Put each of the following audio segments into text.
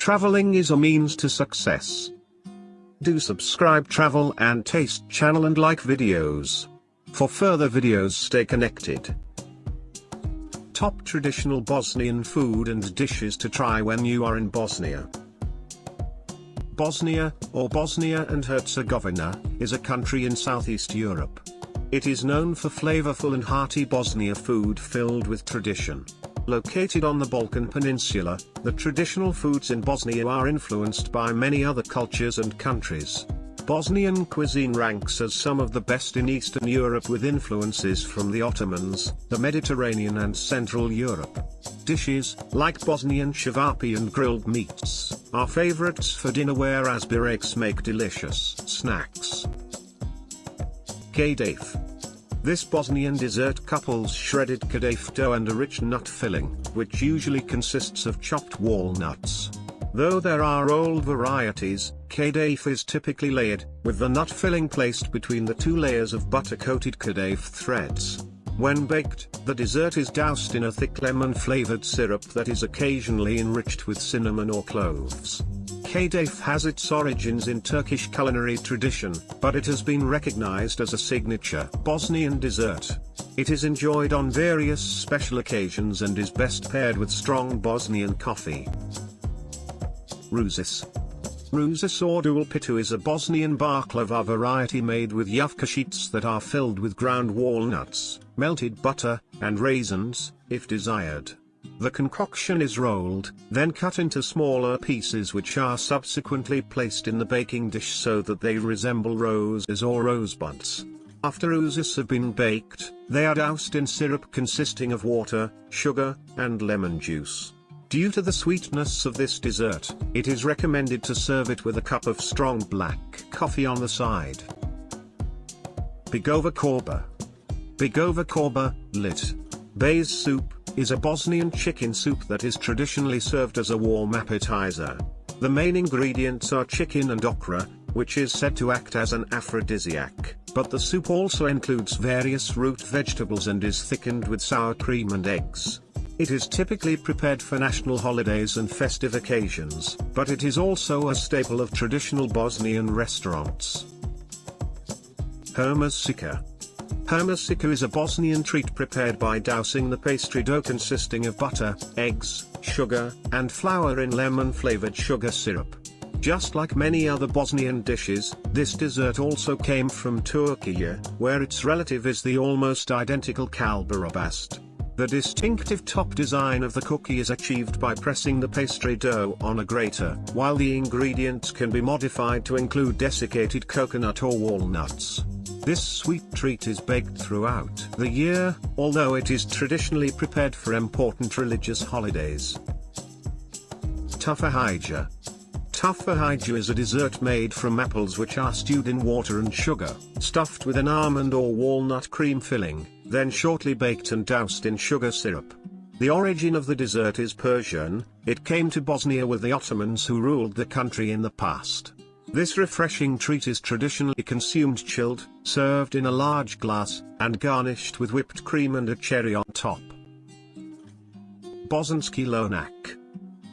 Traveling is a means to success. Do subscribe Travel and Taste channel and like videos. For further videos stay connected. Top traditional Bosnian food and dishes to try when you are in Bosnia. Bosnia, or Bosnia and Herzegovina, is a country in Southeast Europe. It is known for flavorful and hearty Bosnia food filled with tradition. Located on the Balkan Peninsula, the traditional foods in Bosnia are influenced by many other cultures and countries. Bosnian cuisine ranks as some of the best in Eastern Europe with influences from the Ottomans, the Mediterranean and Central Europe. Dishes, like Bosnian ćevapi and grilled meats, are favorites for dinner, whereas Bureks make delicious snacks. Kadaif. This Bosnian dessert couples shredded Kadaif dough and a rich nut filling, which usually consists of chopped walnuts. Though there are old varieties, Kadaif is typically layered, with the nut filling placed between the two layers of butter-coated Kadaif threads. When baked, the dessert is doused in a thick lemon-flavored syrup that is occasionally enriched with cinnamon or cloves. Kadaif has its origins in Turkish culinary tradition, but it has been recognized as a signature Bosnian dessert. It is enjoyed on various special occasions and is best paired with strong Bosnian coffee. Ružice. Ružice or dul pitu is a Bosnian baklava variety made with yufka sheets that are filled with ground walnuts, melted butter, and raisins, if desired. The concoction is rolled, then cut into smaller pieces which are subsequently placed in the baking dish so that they resemble roses or rosebuds. After ružice have been baked, they are doused in syrup consisting of water, sugar, and lemon juice. Due to the sweetness of this dessert, it is recommended to serve it with a cup of strong black coffee on the side. Begova čorba. Begova čorba, lit. Beis soup, is a Bosnian chicken soup that is traditionally served as a warm appetizer. The main ingredients are chicken and okra, which is said to act as an aphrodisiac, but the soup also includes various root vegetables and is thickened with sour cream and eggs. It is typically prepared for national holidays and festive occasions, but it is also a staple of traditional Bosnian restaurants. Hurmašica. Hurmašica is a Bosnian treat prepared by dousing the pastry dough consisting of butter, eggs, sugar, and flour in lemon-flavored sugar syrup. Just like many other Bosnian dishes, this dessert also came from Tufahija, where its relative is the almost identical kalburabast. The distinctive top design of the cookie is achieved by pressing the pastry dough on a grater, while the ingredients can be modified to include desiccated coconut or walnuts. This sweet treat is baked throughout the year, although it is traditionally prepared for important religious holidays. Tufahija. Tufahija is a dessert made from apples which are stewed in water and sugar, stuffed with an almond or walnut cream filling, then shortly baked and doused in sugar syrup. The origin of the dessert is Persian. It came to Bosnia with the Ottomans who ruled the country in the past. This refreshing treat is traditionally consumed chilled, served in a large glass, and garnished with whipped cream and a cherry on top. Bosanski lonac.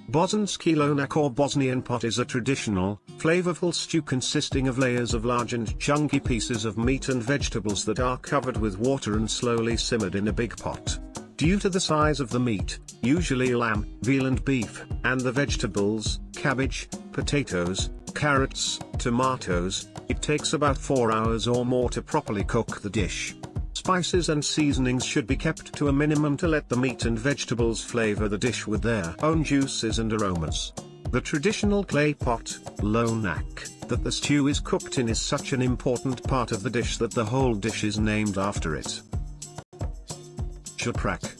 Bosanski lonac or Bosnian pot is a traditional, flavorful stew consisting of layers of large and chunky pieces of meat and vegetables that are covered with water and slowly simmered in a big pot. Due to the size of the meat, usually lamb, veal and beef, and the vegetables, cabbage, potatoes, carrots, tomatoes, it takes about 4 hours or more to properly cook the dish. Spices and seasonings should be kept to a minimum to let the meat and vegetables flavor the dish with their own juices and aromas. The traditional clay pot, lonac, that the stew is cooked in is such an important part of the dish that the whole dish is named after it. Japrak.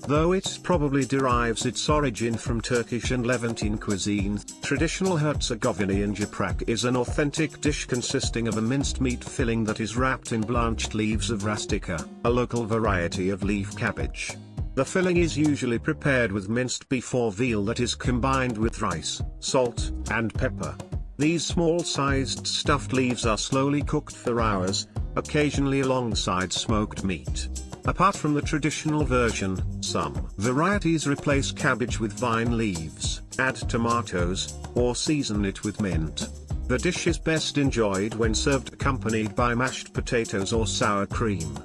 Though it probably derives its origin from Turkish and Levantine cuisine, traditional Herzegovinian japrak is an authentic dish consisting of a minced meat filling that is wrapped in blanched leaves of rustica, a local variety of leaf cabbage. The filling is usually prepared with minced beef or veal that is combined with rice, salt, and pepper. These small-sized stuffed leaves are slowly cooked for hours, occasionally alongside smoked meat. Apart from the traditional version, some varieties replace cabbage with vine leaves, add tomatoes, or season it with mint. The dish is best enjoyed when served accompanied by mashed potatoes or sour cream.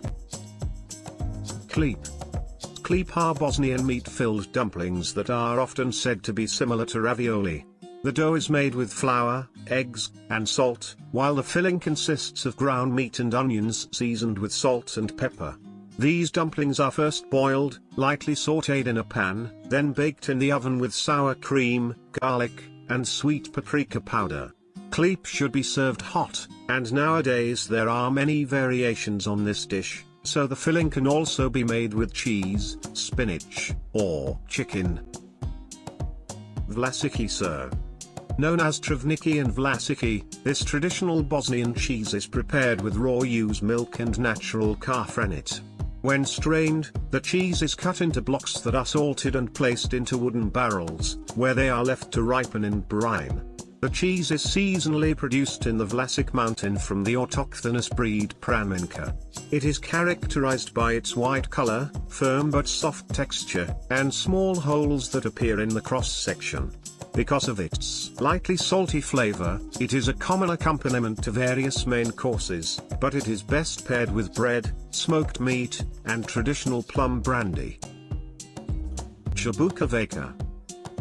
Klepe. Klepe are Bosnian meat-filled dumplings that are often said to be similar to ravioli. The dough is made with flour, eggs, and salt, while the filling consists of ground meat and onions seasoned with salt and pepper. These dumplings are first boiled, lightly sautéed in a pan, then baked in the oven with sour cream, garlic, and sweet paprika powder. Klepe should be served hot, and nowadays there are many variations on this dish, so the filling can also be made with cheese, spinach, or chicken. Vlašićki Sir. Known as Travniki and Vlašićki, this traditional Bosnian cheese is prepared with raw ewe's milk and natural calf rennet. When strained, the cheese is cut into blocks that are salted and placed into wooden barrels, where they are left to ripen in brine. The cheese is seasonally produced in the Vlašić mountain from the autochthonous breed Praninka. It is characterized by its white color, firm but soft texture, and small holes that appear in the cross-section. Because of its lightly salty flavor, it is a common accompaniment to various main courses, but it is best paired with bread, smoked meat, and traditional plum brandy. Jabukovača.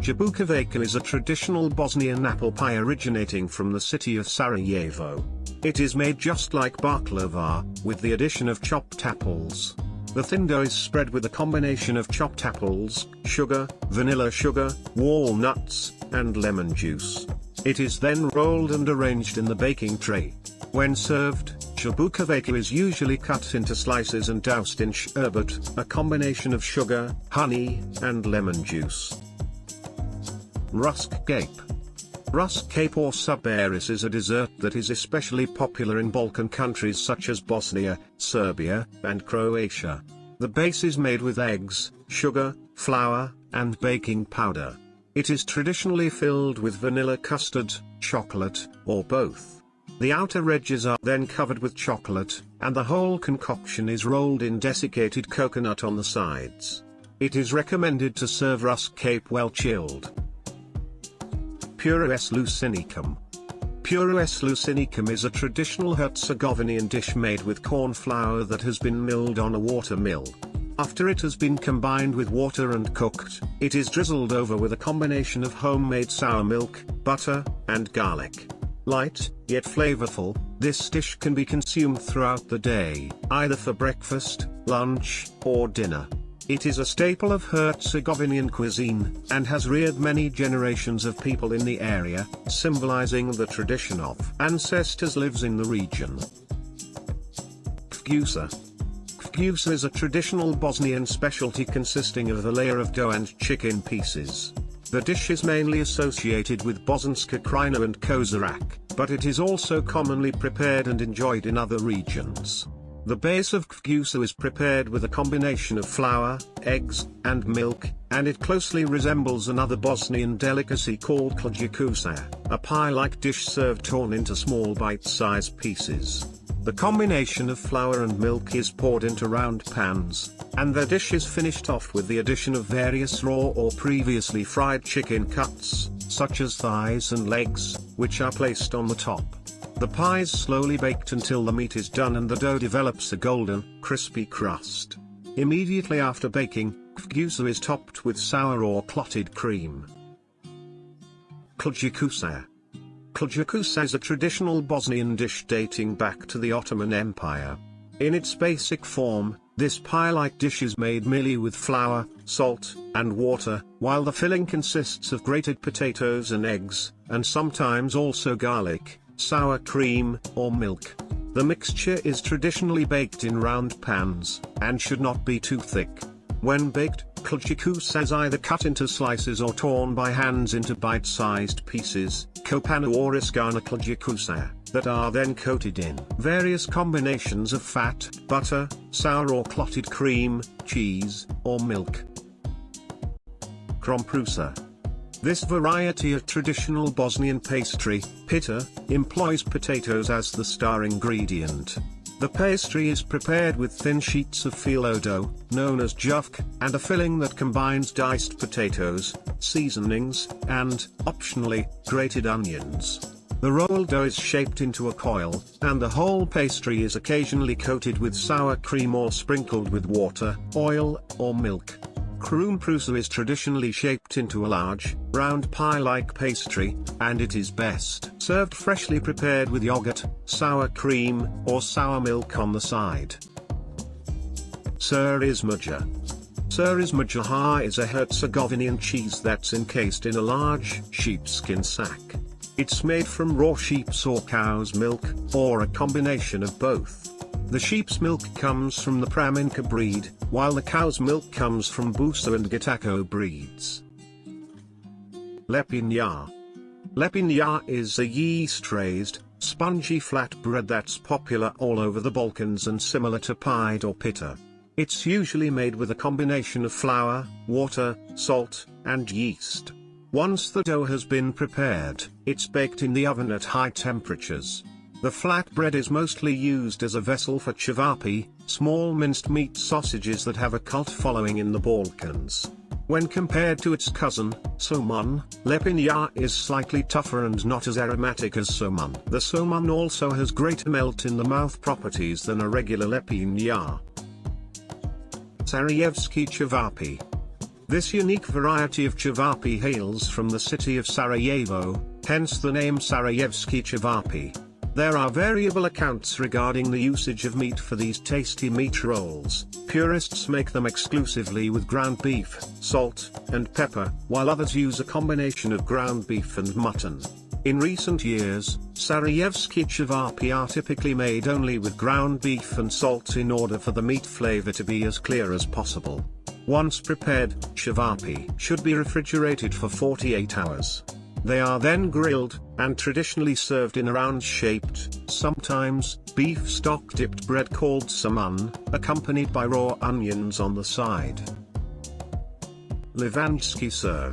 Jabukovača is a traditional Bosnian apple pie originating from the city of Sarajevo. It is made just like baklava, with the addition of chopped apples. The thin dough is spread with a combination of chopped apples, sugar, vanilla sugar, walnuts, and lemon juice. It is then rolled and arranged in the baking tray. When served, Jabukovača is usually cut into slices and doused in sherbet, a combination of sugar, honey, and lemon juice. Ruske cape. Ruske cape or subaris is a dessert that is especially popular in Balkan countries such as Bosnia, Serbia, and Croatia. The base is made with eggs, sugar, flour, and baking powder. It is traditionally filled with vanilla custard, chocolate, or both. The outer edges are then covered with chocolate, and the whole concoction is rolled in desiccated coconut on the sides. It is recommended to serve Ruske cape well chilled. Pura s lučinicom. Pura s lučinicom is a traditional Herzegovinian dish made with corn flour that has been milled on a water mill. After it has been combined with water and cooked, it is drizzled over with a combination of homemade sour milk, butter, and garlic. Light, yet flavorful, this dish can be consumed throughout the day, either for breakfast, lunch, or dinner. It is a staple of Herzegovinian cuisine, and has reared many generations of people in the area, symbolizing the tradition of ancestors lives in the region. Kvrguša. Kvrguša is a traditional Bosnian specialty consisting of a layer of dough and chicken pieces. The dish is mainly associated with Bosanska Krajina and Kozarac, but it is also commonly prepared and enjoyed in other regions. The base of Kvrguša is prepared with a combination of flour, eggs, and milk, and it closely resembles another Bosnian delicacy called Kljukuša, a pie-like dish served torn into small bite-sized pieces. The combination of flour and milk is poured into round pans, and the dish is finished off with the addition of various raw or previously fried chicken cuts, such as thighs and legs, which are placed on the top. The pie is slowly baked until the meat is done and the dough develops a golden, crispy crust. Immediately after baking, Kvrguša is topped with sour or clotted cream. Kljukuša. Kljukuša is a traditional Bosnian dish dating back to the Ottoman Empire. In its basic form, this pie-like dish is made merely with flour, salt, and water, while the filling consists of grated potatoes and eggs, and sometimes also garlic, sour cream, or milk. The mixture is traditionally baked in round pans, and should not be too thick. When baked, Kljukuša is either cut into slices or torn by hands into bite-sized pieces, kopana or iskana Kljukuša, that are then coated in various combinations of fat, butter, sour or clotted cream, cheese, or milk. Krompiruša. This variety of traditional Bosnian pastry, pita, employs potatoes as the star ingredient. The pastry is prepared with thin sheets of phyllo dough, known as jufk, and a filling that combines diced potatoes, seasonings, and, optionally, grated onions. The rolled dough is shaped into a coil, and the whole pastry is occasionally coated with sour cream or sprinkled with water, oil, or milk. Krompiruša is traditionally shaped into a large, round pie-like pastry, and it is best served freshly prepared with yogurt, sour cream, or sour milk on the side. Sarajevski. Sarajevski is a Herzegovinian cheese that's encased in a large, sheepskin sack. It's made from raw sheep's or cow's milk, or a combination of both. The sheep's milk comes from the Praminka breed, while the cow's milk comes from Busa and Gitako breeds. Lepinja. Lepinja is a yeast-raised, spongy flat bread that's popular all over the Balkans and similar to pide or pita. It's usually made with a combination of flour, water, salt, and yeast. Once the dough has been prepared, it's baked in the oven at high temperatures. The flat bread is mostly used as a vessel for ćevapi, small minced meat sausages that have a cult following in the Balkans. When compared to its cousin, somun, lepinja is slightly tougher and not as aromatic as somun. The somun also has greater melt-in-the-mouth properties than a regular lepinja. Sarajevski ćevapi. This unique variety of ćevapi hails from the city of Sarajevo, hence the name Sarajevski ćevapi. There are variable accounts regarding the usage of meat for these tasty meat rolls. Purists make them exclusively with ground beef, salt, and pepper, while others use a combination of ground beef and mutton. In recent years, Sarajevski ćevapi are typically made only with ground beef and salt in order for the meat flavor to be as clear as possible. Once prepared, ćevapi should be refrigerated for 48 hours. They are then grilled, and traditionally served in a round-shaped, sometimes, beef stock-dipped bread called somun, accompanied by raw onions on the side. Livanjski Sir.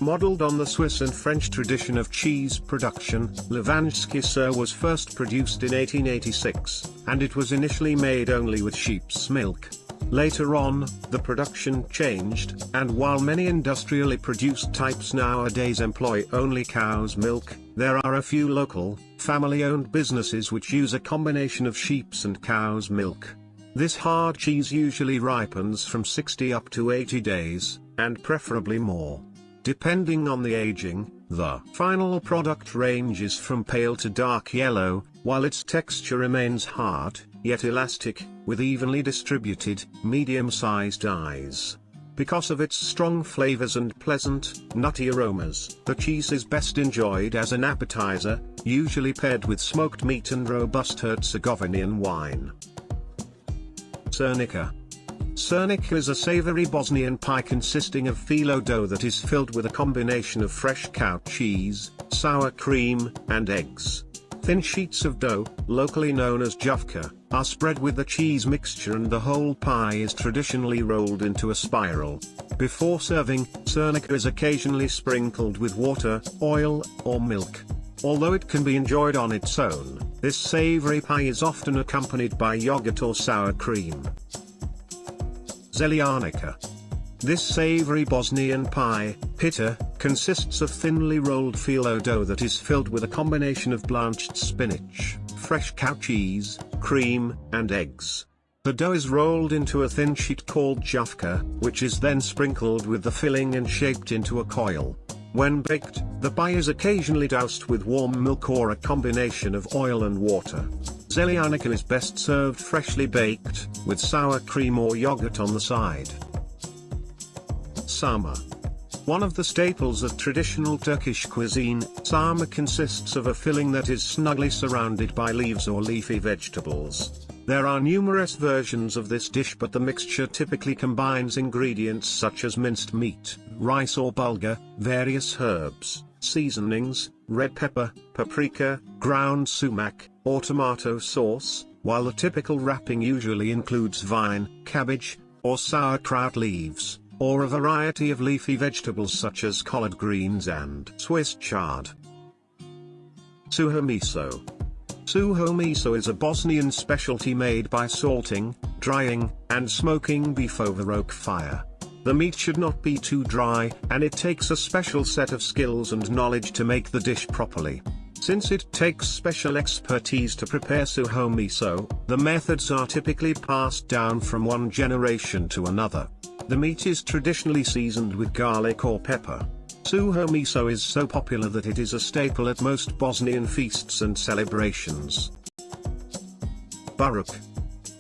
Modeled on the Swiss and French tradition of cheese production, Livanjski Sir was first produced in 1886, and it was initially made only with sheep's milk. Later on, the production changed, and while many industrially produced types nowadays employ only cow's milk, there are a few local, family-owned businesses which use a combination of sheep's and cow's milk. This hard cheese usually ripens from 60 up to 80 days, and preferably more. Depending on the aging, the final product ranges from pale to dark yellow, while its texture remains hard, yet elastic, with evenly distributed, medium-sized eyes. Because of its strong flavors and pleasant, nutty aromas, the cheese is best enjoyed as an appetizer, usually paired with smoked meat and robust Herzegovinian wine. Sirnica. Sirnica is a savory Bosnian pie consisting of phyllo dough that is filled with a combination of fresh cow cheese, sour cream, and eggs. Thin sheets of dough, locally known as jufka, are spread with the cheese mixture and the whole pie is traditionally rolled into a spiral. Before serving, sirnica is occasionally sprinkled with water, oil, or milk. Although it can be enjoyed on its own, this savory pie is often accompanied by yogurt or sour cream. Zeljanica. This savory Bosnian pie, pita, consists of thinly rolled phyllo dough that is filled with a combination of blanched spinach, fresh cow cheese, cream, and eggs. The dough is rolled into a thin sheet called jufka, which is then sprinkled with the filling and shaped into a coil. When baked, the pie is occasionally doused with warm milk or a combination of oil and water. Zeljanica is best served freshly baked, with sour cream or yogurt on the side. Sarma. One of the staples of traditional Turkish cuisine, sarma consists of a filling that is snugly surrounded by leaves or leafy vegetables. There are numerous versions of this dish, but the mixture typically combines ingredients such as minced meat, rice or bulgur, various herbs, seasonings, red pepper, paprika, ground sumac, or tomato sauce, while the typical wrapping usually includes vine, cabbage, or sauerkraut leaves, or a variety of leafy vegetables such as collard greens and Swiss chard. Suho Meso. Suho Meso is a Bosnian specialty made by salting, drying, and smoking beef over oak fire. The meat should not be too dry, and it takes a special set of skills and knowledge to make the dish properly. Since it takes special expertise to prepare Suho Meso, the methods are typically passed down from one generation to another. The meat is traditionally seasoned with garlic or pepper. Suho Meso is so popular that it is a staple at most Bosnian feasts and celebrations. Burek.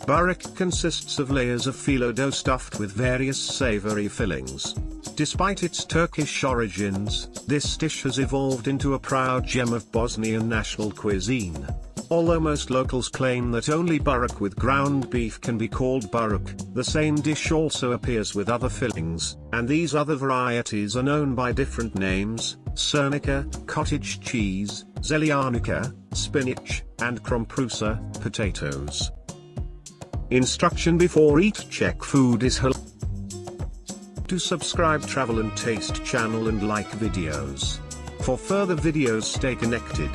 Burek consists of layers of phyllo dough stuffed with various savory fillings. Despite its Turkish origins, this dish has evolved into a proud gem of Bosnian national cuisine. Although most locals claim that only burek with ground beef can be called burek, the same dish also appears with other fillings, and these other varieties are known by different names: srnica, cottage cheese, zeljanica, spinach, and Krompiruša, potatoes. Instruction before eat: check food is halal. To subscribe Travel and Taste channel and like videos. For further videos, stay connected.